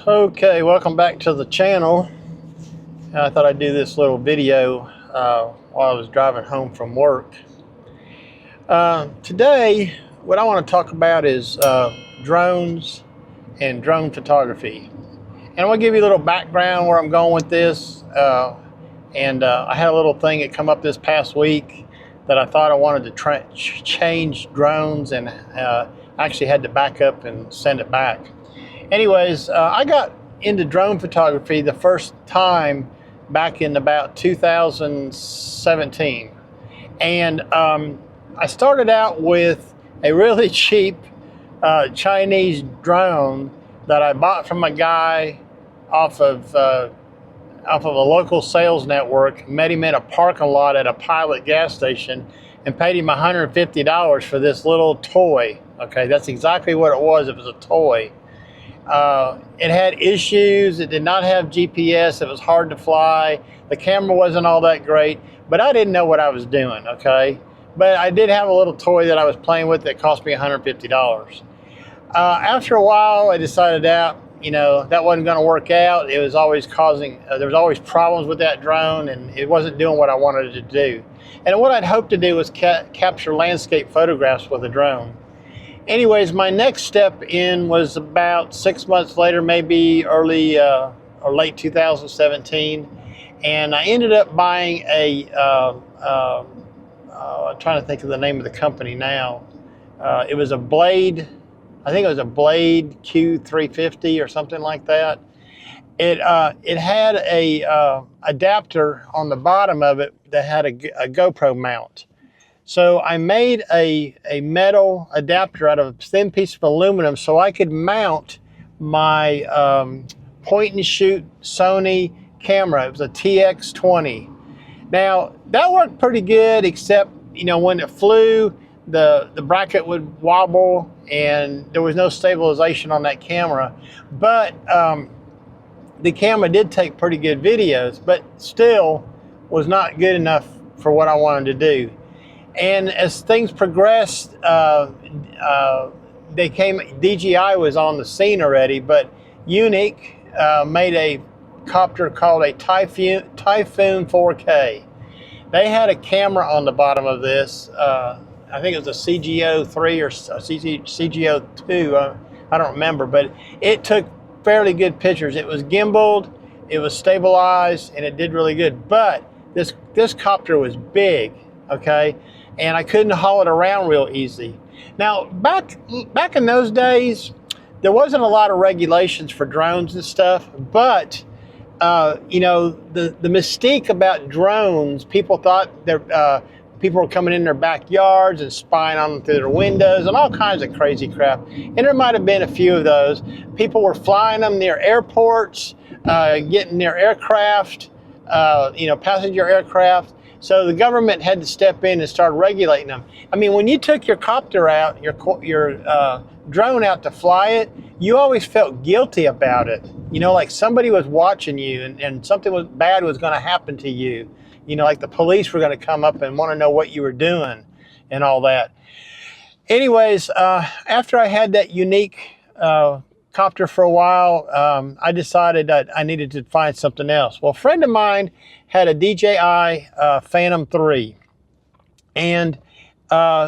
Okay, welcome back to the channel. I thought I'd do this little video while I was driving home from work. Today, what I want to talk about is drones and drone photography. And I want to give you a little background where I'm going with this. I had a little thing that come up this past week that I thought I wanted to change drones, and actually had to back up and send it back. Anyways, I got into drone photography the first time back in about 2017. And I started out with a really cheap Chinese drone that I bought from a guy off of a local sales network. Met him in a parking lot at a Pilot gas station and paid him $150 for this little toy. Okay, that's exactly what it was. It was a toy. It had issues. It did not have GPS. It was hard to fly. The camera wasn't all that great, but I didn't know what I was doing, okay? But I did have a little toy that I was playing with that cost me $150. After a while, I decided that, that wasn't going to work out. It was always causing, there was always problems with that drone, and it wasn't doing what I wanted it to do. And what I'd hoped to do was capture landscape photographs with a drone. Anyways, my next step in was about 6 months later, maybe early or late 2017. And I ended up buying I'm trying to think of the name of the company now. It was a Blade, I think it was a Blade Q350 or something like that. It had a adapter on the bottom of it that had a GoPro mount. So I made a metal adapter out of a thin piece of aluminum so I could mount my point and shoot Sony camera. It was a TX20. Now that worked pretty good, except when it flew, the bracket would wobble and there was no stabilization on that camera. But the camera did take pretty good videos, but still was not good enough for what I wanted to do. And as things progressed, DJI was on the scene already, but Unique made a copter called a Typhoon 4K. They had a camera on the bottom of this. I think it was a CGO3 or CGO2. I don't remember, but it took fairly good pictures. It was gimbaled, it was stabilized, and it did really good. But this copter was big, okay? And I couldn't haul it around real easy. Now, back in those days, there wasn't a lot of regulations for drones and stuff, but the mystique about drones, people thought people were coming in their backyards and spying on them through their windows and all kinds of crazy crap. And there might have been a few of those. People were flying them near airports, getting near aircraft, passenger aircraft. So the government had to step in and start regulating them. I mean, when you took your copter out, your drone out to fly it, you always felt guilty about it. Like somebody was watching you and something bad was going to happen to you. Like the police were going to come up and want to know what you were doing and all that. Anyways, after I had that Unique copter for a while, I decided that I needed to find something else. Well, a friend of mine had a DJI Phantom 3, and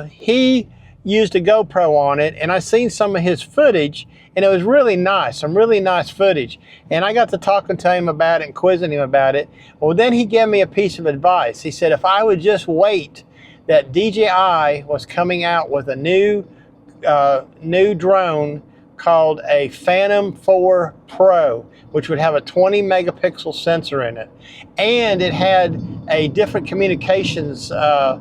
he used a GoPro on it, and I seen some of his footage, and it was really nice, some really nice footage. And I got to talking to him about it and quizzing him about it. Well, then he gave me a piece of advice. He said if I would just wait, that DJI was coming out with a new drone called a Phantom 4 Pro, which would have a 20 megapixel sensor in it. And it had a different communications, I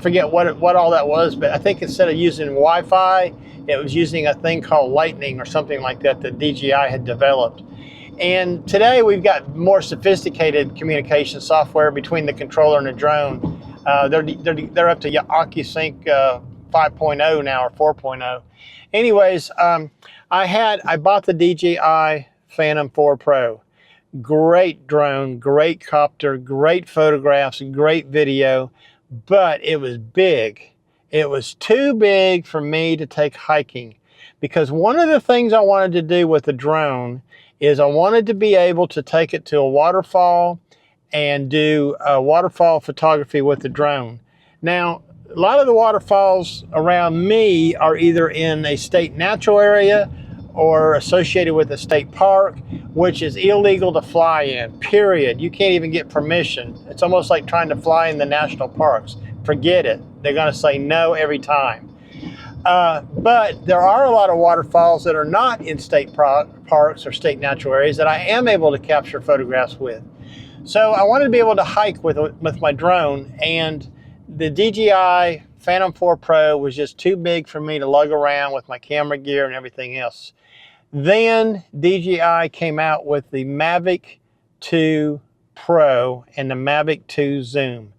forget what all that was, but I think instead of using Wi-Fi, it was using a thing called Lightning or something like that DJI had developed. And today we've got more sophisticated communication software between the controller and the drone. They're up to OcuSync 5.0 now, or 4.0. Anyways, I bought the DJI Phantom 4 Pro. Great drone, great copter, great photographs, great video, but it was big. It was too big for me to take hiking, because one of the things I wanted to do with the drone is I wanted to be able to take it to a waterfall and do waterfall photography with the drone. Now, a lot of the waterfalls around me are either in a state natural area or associated with a state park, which is illegal to fly in, period. You can't even get permission. It's almost like trying to fly in the national parks. Forget it. They're gonna say no every time. But there are a lot of waterfalls that are not in state parks or state natural areas that I am able to capture photographs with. So I wanted to be able to hike with my drone, and the DJI Phantom 4 Pro was just too big for me to lug around with my camera gear and everything else. Then DJI came out with the Mavic 2 Pro and the Mavic 2 Zoom.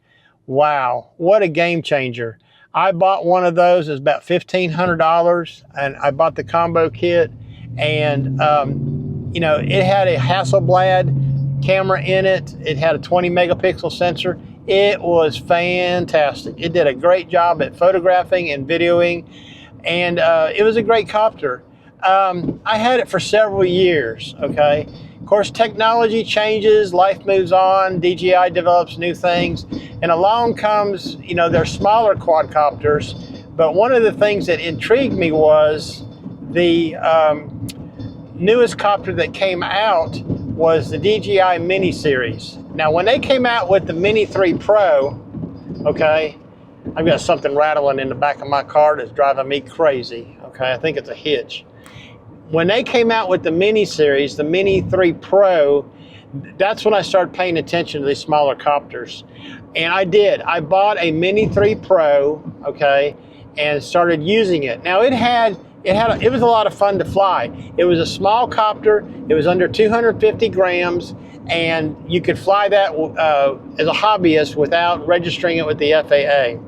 Wow, what a game changer. I bought one of those. It was about $1,500, and I bought the combo kit, and you know, it had a Hasselblad camera in it. It had a 20 megapixel sensor. It was fantastic. It did a great job at photographing and videoing, and it was a great copter. I had it for several years, okay? Of course, technology changes, life moves on, DJI develops new things, and along comes, you know, their smaller quadcopters, but one of the things that intrigued me was the newest copter that came out was the DJI Mini series. Now, when they came out with the Mini 3 Pro, okay, I've got something rattling in the back of my car that's driving me crazy, okay? I think it's a hitch. When they came out with the Mini series, the Mini 3 Pro, that's when I started paying attention to these smaller copters. And I did. I bought a Mini 3 Pro, okay, and started using it. Now it was a lot of fun to fly. It was a small copter. It was under 250 grams, and you could fly that as a hobbyist without registering it with the FAA.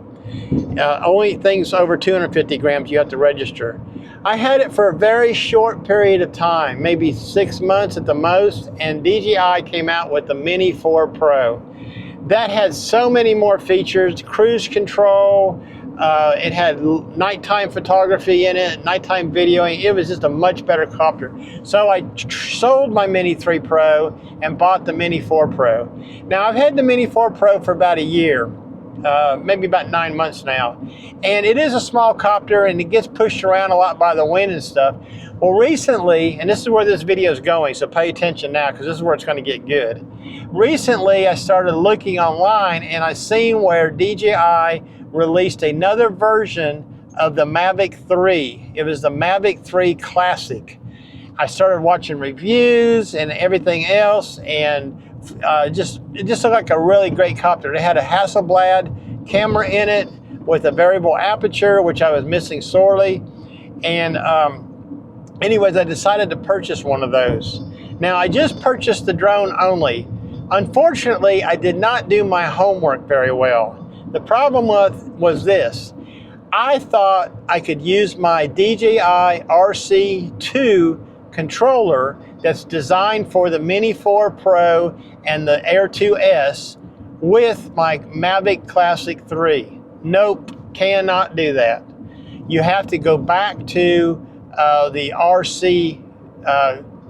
Only things over 250 grams you have to register. I had it for a very short period of time, maybe 6 months at the most, and DJI came out with the Mini 4 Pro. That had so many more features, cruise control, it had nighttime photography in it, nighttime videoing. It was just a much better copter. So I sold my Mini 3 Pro and bought the Mini 4 Pro. Now I've had the Mini 4 Pro for about a year. Maybe about 9 months now. And it is a small copter, and it gets pushed around a lot by the wind and stuff. Well, recently, and this is where this video is going, so pay attention now, because this is where it's going to get good. Recently, I started looking online, and I seen where DJI released another version of the Mavic 3. It was the Mavic 3 Classic. I started watching reviews and everything else, and it just looked like a really great copter. It had a Hasselblad camera in it with a variable aperture, which I was missing sorely. And anyways, I decided to purchase one of those. Now, I just purchased the drone only. Unfortunately, I did not do my homework very well. The problem was this. I thought I could use my DJI RC2 controller that's designed for the Mini 4 Pro and the Air 2S with my Mavic Classic 3. Nope, cannot do that. You have to go back to the RC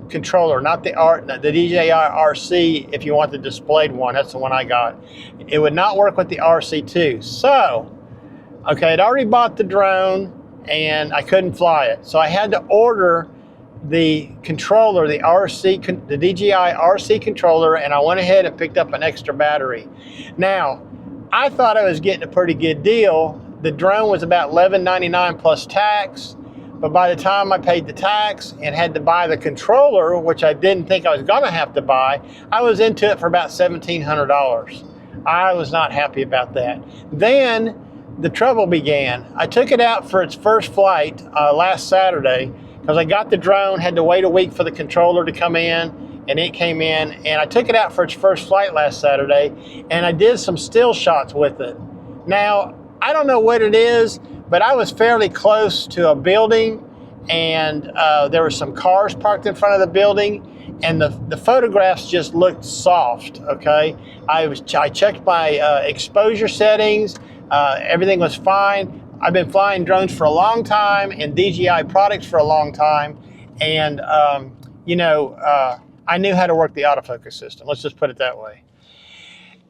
controller, not the DJI RC if you want the displayed one. That's the one I got. It would not work with the RC2. So, okay, I'd already bought the drone and I couldn't fly it. So I had to order the controller, the DJI RC controller, and I went ahead and picked up an extra battery. Now, I thought I was getting a pretty good deal. The drone was about $11.99 plus tax, but by the time I paid the tax and had to buy the controller, which I didn't think I was gonna have to buy, I was into it for about $1,700. I was not happy about that. Then the trouble began. I took it out for its first flight last Saturday, because I got the drone, had to wait a week for the controller to come in, and it came in, and I took it out for its first flight last Saturday, and I did some still shots with it. Now, I don't know what it is, but I was fairly close to a building, and there were some cars parked in front of the building, and the photographs just looked soft, okay? I checked my exposure settings, everything was fine. I've been flying drones for a long time and DJI products for a long time, and you know, I knew how to work the autofocus system. Let's just put it that way.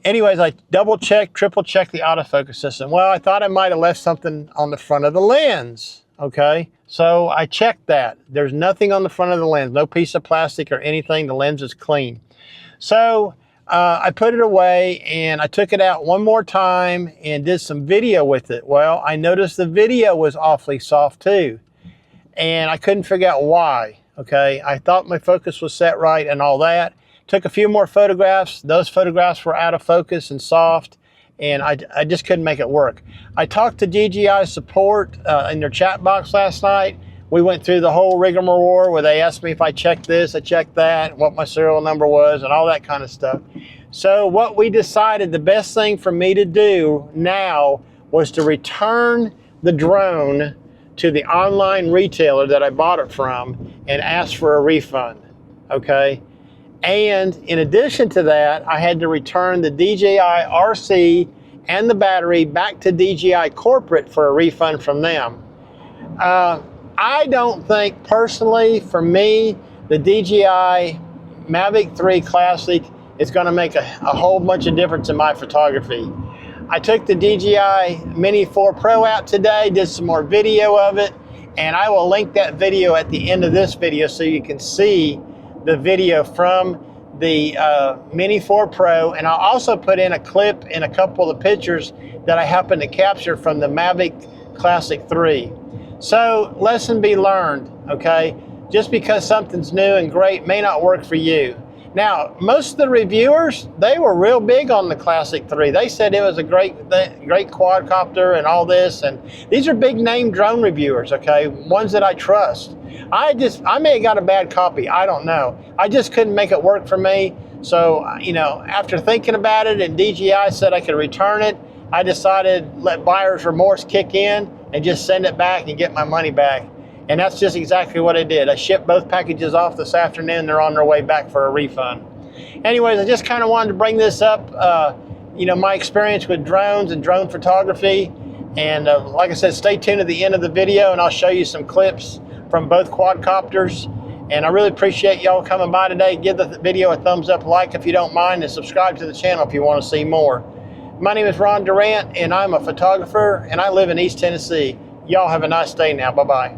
Anyways, I double checked, triple checked the autofocus system. Well, I thought I might have left something on the front of the lens, okay? So I checked that. There's nothing on the front of the lens, no piece of plastic or anything. The lens is clean. So I put it away and I took it out one more time and did some video with it. Well, I noticed the video was awfully soft too. And I couldn't figure out why, okay? I thought my focus was set right and all that. Took a few more photographs. Those photographs were out of focus and soft, and I just couldn't make it work. I talked to DJI support in their chat box last night. We went through the whole rigmarole where they asked me if I checked this, I checked that, what my serial number was, and all that kind of stuff. So what we decided the best thing for me to do now was to return the drone to the online retailer that I bought it from and ask for a refund, okay? And in addition to that, I had to return the DJI RC and the battery back to DJI corporate for a refund from them. I don't think personally, for me, the DJI Mavic 3 Classic is going to make a whole bunch of difference in my photography. I took the DJI Mini 4 Pro out today, did some more video of it, and I will link that video at the end of this video so you can see the video from the Mini 4 Pro, and I'll also put in a clip and a couple of pictures that I happened to capture from the Mavic Classic 3. So, lesson be learned, okay? Just because something's new and great may not work for you. Now, most of the reviewers, they were real big on the Classic 3. They said it was a great quadcopter and all this, and these are big name drone reviewers, okay? Ones that I trust. I may have got a bad copy, I don't know. I just couldn't make it work for me. So, you know, after thinking about it and DJI said I could return it, I decided let buyer's remorse kick in and just send it back and get my money back. And that's just exactly what I did. I shipped both packages off this afternoon. They're on their way back for a refund. Anyways, I just kind of wanted to bring this up, you know, my experience with drones and drone photography. And like I said, stay tuned to the end of the video and I'll show you some clips from both quadcopters. And I really appreciate y'all coming by today. Give the video a thumbs up, like if you don't mind, and subscribe to the channel if you want to see more. My name is Ron Durant and I'm a photographer and I live in East Tennessee. Y'all have a nice day now. Bye-bye.